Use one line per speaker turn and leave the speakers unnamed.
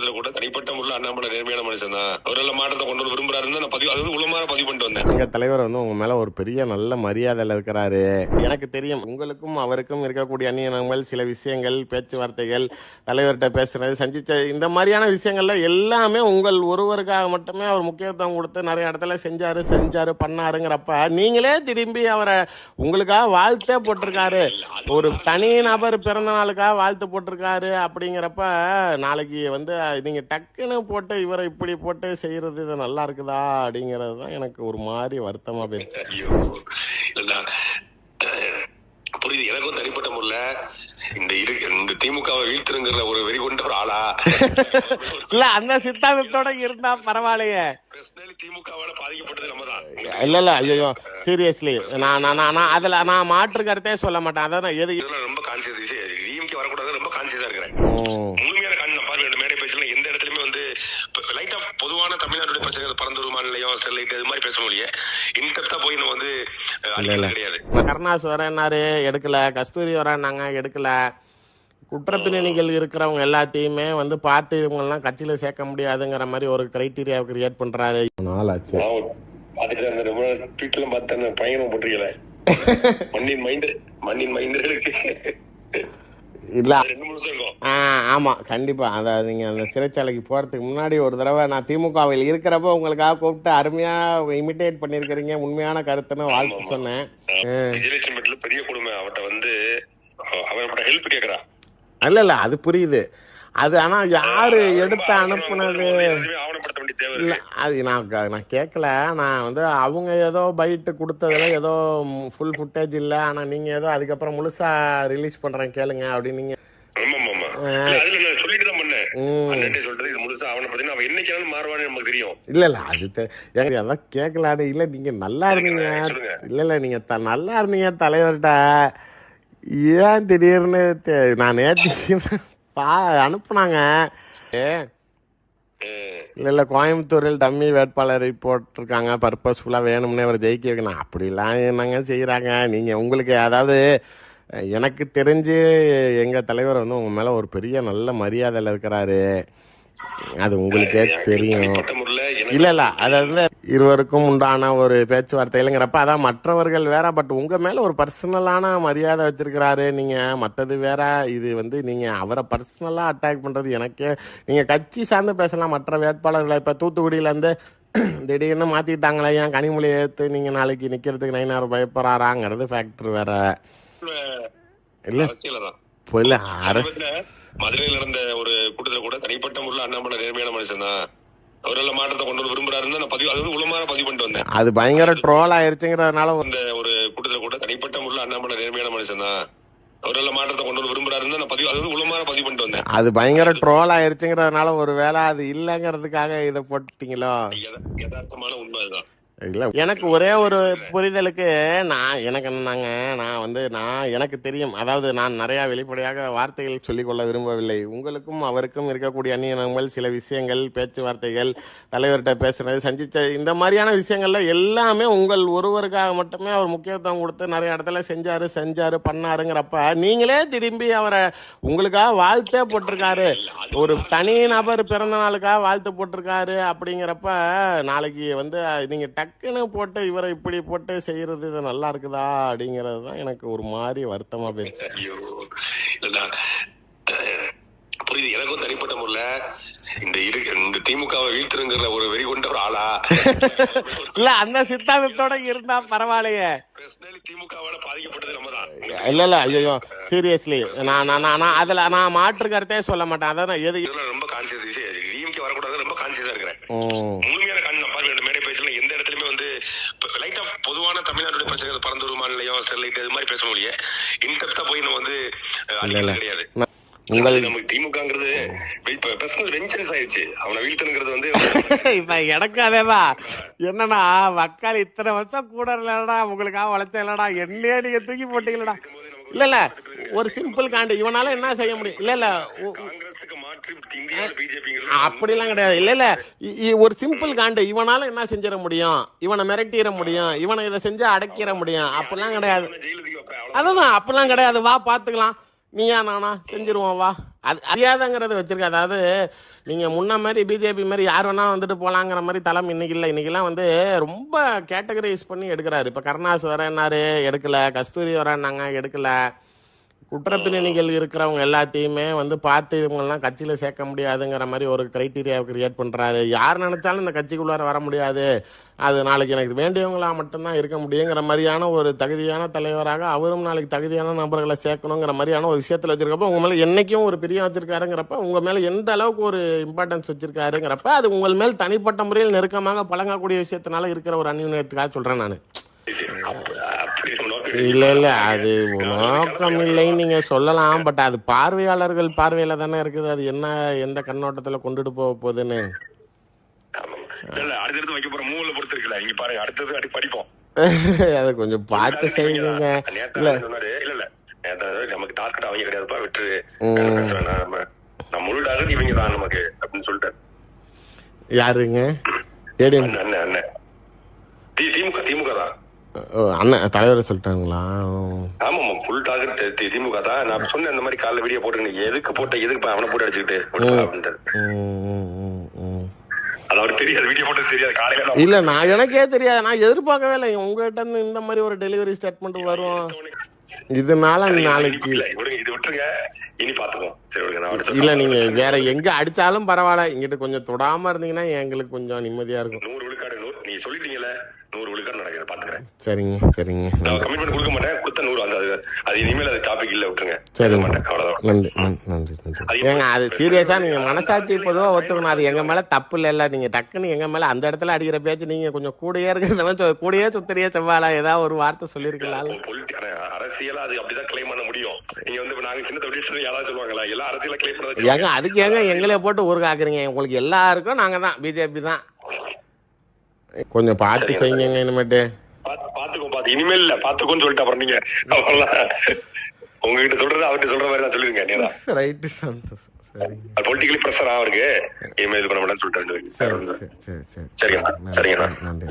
கூட்டத்துல கூட தனிப்பட்ட முறையில் அண்ணாமலை நேர்மையான மனுஷன் தான். அவரெல்லாம் மாற்றத்தை கொண்டு வந்து விரும்புறாருன்னு நான் பதிவு, அது உளமாற பதிவு பண்ணிட்டு வந்தேன்.
எங்க தலைவர் வந்து உங்க மேல ஒரு பெரிய நல்ல மரியாதையில இருக்கிறாரு. எனக்கு தெரியும் உங்களுக்கும் அவருக்கும் இருக்கக்கூடிய அந்நியனங்கள், சில விஷயங்கள், பேச்சுவார்த்தைகள், தலைவர்கிட்ட பேசுறது, சந்திச்ச இந்த மாதிரியான விஷயங்கள்ல எல்லாமே உங்கள் ஒருவருக்காக மட்டுமே அவர் முக்கியத்துவம் கொடுத்து நிறைய இடத்துல செஞ்சாரு பண்ணாருங்கிறப்ப நீங்களே திரும்பி அவரை உங்களுக்காக வாழ்த்தே போட்டிருக்காரு. ஒரு தனி நபர் பிறந்த நாளுக்காக வாழ்த்து போட்டிருக்காரு. அப்படிங்கிறப்ப நாளைக்கு வந்து நீங்க டக்குன்னு போட்டு இவரை இப்படி போட்டு செய்யறது இது நல்லா இருக்குதா அப்படிங்கிறது தான் எனக்கு ஒரு மாதிரி வருத்தமா போயிடுச்சு.
புரியுது. எனக்கும் தனிப்பட்ட முறையில இந்த திமுகவை வீழ்த்திருங்கிற ஒரு வெறி கொண்ட ஒரு ஆளா
இல்ல அந்த சித்தாந்தத்தோட இருந்தா பரவாயில்லையே.
திமுகவால பாதிக்கப்பட்டது நம்ம தான்.
இல்ல ஐயோ சீரியஸ்லி நான் அதுல நான் மாற்று கருத்தே சொல்ல மாட்டேன். அதான் எது
ரொம்ப கான்சியஸ் டிஎம்கே வரக்கூடாது, ரொம்ப கான்சியஸா இருக்கிறேன். முழுமையான பார்வை மேடை பேசல எந்த இடத்துலயுமே வந்து லைட்டா பொதுவான தமிழ்நாட்டுடைய பிரச்சனை பரந்தூர் விமான நிலையம், ஸ்டெர்லைட் இது மாதிரி பேச முடியும். இன்டெப்தா போய் நம்ம வந்து கிடையாது.
கருணாஸ் வரேன்னாரு எடுக்கல, கஸ்தூரி வரேன்னாங்க எடுக்கல. குற்றப்பின்னணிகள் இருக்கிறவங்க எல்லாத்தையுமே வந்து பார்த்து இவங்கெல்லாம் கட்சியில சேர்க்க முடியாதுங்கிற மாதிரி ஒரு கிரைட்டீரியா கிரியேட் பண்றாரு. நாளாச்சு
பயணம் போட்டிருக்கல மண்ணின் மைந்தர்களுக்கு
இல்ல. ஆமா கண்டிப்பா. அதாவது நீங்க அந்த சிறைச்சாலைக்கு போறதுக்கு முன்னாடி ஒரு தடவை நான் திமுகவில் இருக்கிறப்ப உங்களுக்காக கூப்பிட்டு அருமையா இமிட்டேட் பண்ணிருக்கிறீங்க, உண்மையான கருத்துன்னு வாழ்த்து சொன்னேன்.
பெரிய கொடுமை அவட்ட வந்து அவன் ஹெல்ப் கேக்குறா.
இல்ல அது புரியுது. அது ஆனா யாரு எடுத்து அனுப்புனது இல்ல அது நான் கேட்கல. நான் வந்து அவங்க ஏதோ பைட்டு கொடுத்ததுல ஏதோ ஃபுல் ஃபுட்டேஜ் இல்ல, ஆனா நீங்க ஏதோ அதுக்கப்புறம் முழுசா ரிலீஸ் பண்றேன் கேளுங்க அப்படின்னு நீங்க இல்ல அது அதான் கேட்கலான்னு இல்ல. நீங்க நல்லா இருந்தீங்க, இல்ல நீங்க நல்லா இருந்தீங்க தலைவர்கிட்ட. ஏன் திடீர்னு நான் நேற்று அனுப்புனாங்க. இல்ல கோயம்புத்தூரில் டம்மி வேட்பாளரை போட்டிருக்காங்க, பர்பஸ்ஃபுல்லா வேணும்னே அவர் ஜெயிக்க வைக்கணும். அப்படிலாம் என்னங்க செய்யறாங்க நீங்க? உங்களுக்கு அதாவது எனக்கு தெரிஞ்சு எங்க தலைவர் வந்து உங்க மேல ஒரு பெரிய நல்ல மரியாதையில இருக்கிறாரு. அது உங்களுக்கே தெரியும். இல்ல அதாவது இருவருக்கும் உண்டான ஒரு பேச்சுவார்த்தைங்கிறப்ப அதான் மற்றவர்கள் வேற, பட் உங்க மேல ஒரு பர்சனலான மரியாதை வச்சிருக்கிறாரு. நீங்க மத்தது வேற. இது வந்து நீங்க அவரை பர்சனலா அட்டாக் பண்றது எனக்கே. நீங்க கட்சி சார்ந்து பேசலாம். மற்ற வேட்பாளர்களை இப்ப தூத்துக்குடியில இருந்து திடீர்னு மாத்திட்டாங்களே, ஏன் கனிமொழியை ஏத்து நீங்க நாளைக்கு நிக்கிறதுக்கு நயினார் பயப்படுறாராங்கிறது ஃபேக்டர் வேற. இல்ல இல்ல
மதுரையில் நடந்த ஒரு கூட்டத்துல கூட தனிப்பட்ட முறையில் அண்ணாமலை நேர்மையான மனுஷன் தான். அவரெல்லாம் மாற்றத்தை கொண்டு வந்து விரும்புறாருன்னு நான் பதிவு, அது உளமாற பதிவு பண்ணிட்டு வந்தேன்.
அது பயங்கர ட்ரோல் ஆயிருச்சுங்கிறதுனால
இந்த ஒரு கூட்டத்துல கூட தனிப்பட்ட முறையில் அண்ணாமலை நேர்மையான மனுஷன் தான். அவரெல்லாம் மாற்றத்தை கொண்டு வந்து விரும்புறாருன்னு நான் பதிவு, அது உளமாற பதிவு பண்ணிட்டு வந்தேன்.
அது பயங்கர ட்ரோல் ஆயிருச்சுங்கிறதுனால ஒரு வேலை அது இல்லங்கிறதுக்காக இதை போட்டுட்டீங்களோ?
யதார்த்தமான உண்மை அதுதான்.
இல்லை எனக்கு ஒரே ஒரு புரிதலுக்கு எனக்கு என்னன்னாங்க, எனக்கு தெரியும். அதாவது நான் நிறையா வெளிப்படையாக வார்த்தைகள் சொல்லிக்கொள்ள விரும்பவில்லை. உங்களுக்கும் அவருக்கும் இருக்கக்கூடிய அந்நியனங்கள், சில விஷயங்கள், பேச்சுவார்த்தைகள், தலைவர்கிட்ட பேசுறது, சந்திச்ச இந்த மாதிரியான விஷயங்கள்ல எல்லாமே உங்கள் ஒருவருக்காக மட்டுமே அவர் முக்கியத்துவம் கொடுத்து நிறைய இடத்துல செஞ்சாரு பண்ணாருங்கிறப்ப நீங்களே திரும்பி அவரை உங்களுக்காக வாழ்த்தே போட்டிருக்காரு. ஒரு தனி நபர் பிறந்த நாளுக்காக வாழ்த்து போட்டிருக்காரு. அப்படிங்கிறப்ப நாளைக்கு வந்து நீங்க டக்குன்னு போட்டு இவரை இப்படி போட்டு செய்யறது இது நல்லா இருக்குதா அப்படிங்கிறது தான் எனக்கு ஒரு மாதிரி வருத்தமா போயிடுச்சு.
புரியுது. எனக்கும் தனிப்பட்ட முறையில இந்த திமுகவை வீழ்த்திருங்கிற ஒரு வெறி கொண்ட ஒரு ஆளா
இல்ல அந்த சித்தாந்தத்தோட இருந்தா பரவாயில்லையே.
திமுகவால பாதிக்கப்பட்டது நம்ம தான்.
இல்ல ஐயோ சீரியஸ்லி நான் அதுல நான் மாற்று கருத்தே சொல்ல மாட்டேன். அதான் எது
ரொம்ப கான்சியஸ் டிஎம்கே வரக்கூடாது, ரொம்ப கான்சியஸா இருக்கிறேன். முழுமையான பார்வை மேடை பேசல எந்த இடத்துலயுமே வந்து லைட்டா பொதுவான தமிழ்நாட்டுடைய பிரச்சனை பரந்தூர் விமான நிலையம், ஸ்டெர்லைட் இது மாதிரி பேச முடியும். இன்டெப்தா போய் நம்ம வந்து கிடையாது. நமக்கு திமுகங்கிறது வெஞ்சன்ஸ் ஆயிடுச்சு. அவனை வீழ்த்தணுங்கிறது வந்து
இப்ப எனக்கு அதேதான். என்னன்னா மக்கள் இத்தனை வருஷம் கூட இல்லடா, உங்களுக்காக உழைச்ச இல்லடா, என்னையே நீங்க தூக்கி போட்டீங்களடா. இல்ல ஒரு சிம்பிள் காண்டு இவனால என்ன செய்ய முடியும்? இல்ல அப்படிலாம் கிடையாது. இல்ல ஒரு சிம்பிள் காண்டு இவனால என்ன செஞ்சிட முடியும்? இவனை மிரட்டிட முடியும், இவனை இதை செஞ்சு அடக்கிட முடியும். அப்படிலாம் கிடையாது. அதான் அப்படிலாம் கிடையாது. வா பாத்துக்கலாம். நீயா நானா செஞ்சிருவோம் வா. அது அறியாதங்கிறத வச்சிருக்க. அதாவது நீங்கள் முன்ன மாதிரி பிஜேபி மாதிரி யார் வேணா வந்துட்டு போகலாங்கிற மாதிரி தலைமை இன்னைக்கு இல்லை. இன்னைக்கெல்லாம் வந்து ரொம்ப கேட்டகரைஸ் பண்ணி எடுக்கிறாரு. இப்போ கருணாஸ் வரேன்னாரு, எடுக்கலை. கஸ்தூரி வரேன்னாங்க, எடுக்கலை. குற்றப்பின்னணிகள் இருக்கிறவங்க எல்லாத்தையுமே வந்து பார்த்து இவங்கெல்லாம் கட்சியில் சேர்க்க முடியாதுங்கிற மாதிரி ஒரு க்ரைட்டீரியாவை கிரியேட் பண்ணுறாரு. யார் நினச்சாலும் இந்த கட்சிக்குள்ளார வர முடியாது, அது நாளைக்கு எனக்கு வேண்டியவங்களாக மட்டும்தான் இருக்க முடியுங்கிற மாதிரியான ஒரு தகுதியான தலைவராக அவரும் நாளைக்கு தகுதியான நபர்களை சேர்க்கணுங்கிற மாதிரியான ஒரு விஷயத்தில் வச்சுருக்கப்போ உங்கள் மேலே என்றைக்கும் ஒரு பிரியம் வச்சுருக்காருங்கிறப்ப உங்கள் மேலே எந்த அளவுக்கு ஒரு இம்பார்ட்டன்ஸ் வச்சுருக்காருங்கிறப்ப அது உங்கள் மேல் தனிப்பட்ட முறையில் நெருக்கமாக பழங்கக்கூடிய விஷயத்தினால இருக்கிற ஒரு அந்நியத்துக்காக சொல்கிறேன் நான். இல்ல இல்ல அது நோக்கம் இல்லைன்னு நீங்க சொல்லலாம். பட் அது பார்வையாளர்கள் பார்வையில தானே இருக்குது. அது என்ன எந்த கண்ணோட்டத்துல கொண்டுட்டு போக போகுதுன்னு
அடுத்தடுத்து வைக்க போற மூவில பொறுத்து இருக்குல்ல. இங்க பாருங்க, அடுத்தது அடி படிப்போம்.
அதை கொஞ்சம் பார்த்து செய்யுங்க.
இல்ல இல்ல நமக்கு டார்கெட் அவங்க கிடையாதுப்பா, விட்டு நம்ம முழு டார்கெட் இவங்க தான் நமக்கு அப்படின்னு சொல்லிட்டு.
யாருங்க?
அண்ணன் அண்ணன் திமுக தான்
அண்ணன் தலைவரை சொல்லிட்டாங்களா?
ஆமா ஃபுல் டார்கெட் திமுக தான். நான் சொன்னேன் இந்த மாதிரி காலைல வீடியோ போட்டு எதுக்கு போட்ட, எதுக்கு அவனை போட்டு அடிச்சுக்கிட்டு அது அவருக்கு தெரியாது. வீடியோ போட்டு தெரியாது காலையில. இல்ல
நான் எனக்கே தெரியாது, நான் எதிர்பார்க்கவே இல்லை உங்ககிட்ட இருந்து இந்த மாதிரி ஒரு டெலிவரி ஸ்டேட்மெண்ட் வரும். இதனால நாளைக்கு
இது விட்டுருங்க, இனி பாத்துக்கோம். சரி
இல்ல நீங்க வேற எங்க அடிச்சாலும் பரவாயில்ல, இங்கிட்ட கொஞ்சம் தொடாம இருந்தீங்கன்னா எங்களுக்கு கொஞ்சம் நிம்மதியா இருக்கும்.
100 விழுக்காடு நீ சொல்லிட்டீங்கல்ல, 100 விழுக்காடு நடக்குது பாத்துக்கிறேன்.
சரிங்க சரிங்க.
நான் கமிட்மெண்ட் கொடுக்க மாட்டேன், கொடுத்த 100 அது இனிமேல் அது டாபிக் இல்ல, விட்டுருங்க.
சரிங்க, நன்றி நன்றி நன்றி. ஏங்க அது சீரியஸா நீங்க மனசாட்சி பொதுவா ஒத்துக்கணும். அது எங்க மேல தப்பு இல்ல. நீங்க டக்குன்னு எங்க மேல அந்த இடத்துல அடிக்கிற பேச்சு நீங்க கொஞ்சம் கூடயே இருக்கிறத கூடயே சுத்தறியே செவ்வாழா ஏதாவது ஒரு வார்த்தை சொல்லிருக்கலாம்.
அரசியலா அது அப்படிதான் கிளைம் பண்ண முடியும். நீங்க வந்து நாங்க சின்ன தொழில் யாராவது சொல்லுவாங்களா? எல்லா அரசியல கிளைம் பண்ணது
ஏங்க அதுக்கு ஏங்க எங்களே போட்டு ஊருக்காக்குறீங்க? உங்களுக்கு எல்லாருக்கும் நாங்க தான் பிஜேபி தான். கொஞ்சம் பார்த்து செய்யுங்க இனிமேட்டு.
பாத்துக்கோ இனிமேல் இல்ல பாத்துக்கோன்னு சொல்லிட்டு அப்புறம் நீங்க உங்ககிட்ட சொல்றது அவர்கிட்ட சொல்ற மாதிரி தான் சொல்லிருங்க.
ரைட்டு சந்தோஷம். சரி
பொலிட்டிக்கலி பிரஷர் அவருக்கு இனிமேல் இது பண்ண மாட்டேன்னு சொல்லிட்டு. சரிங்க சரிங்க நன்றி.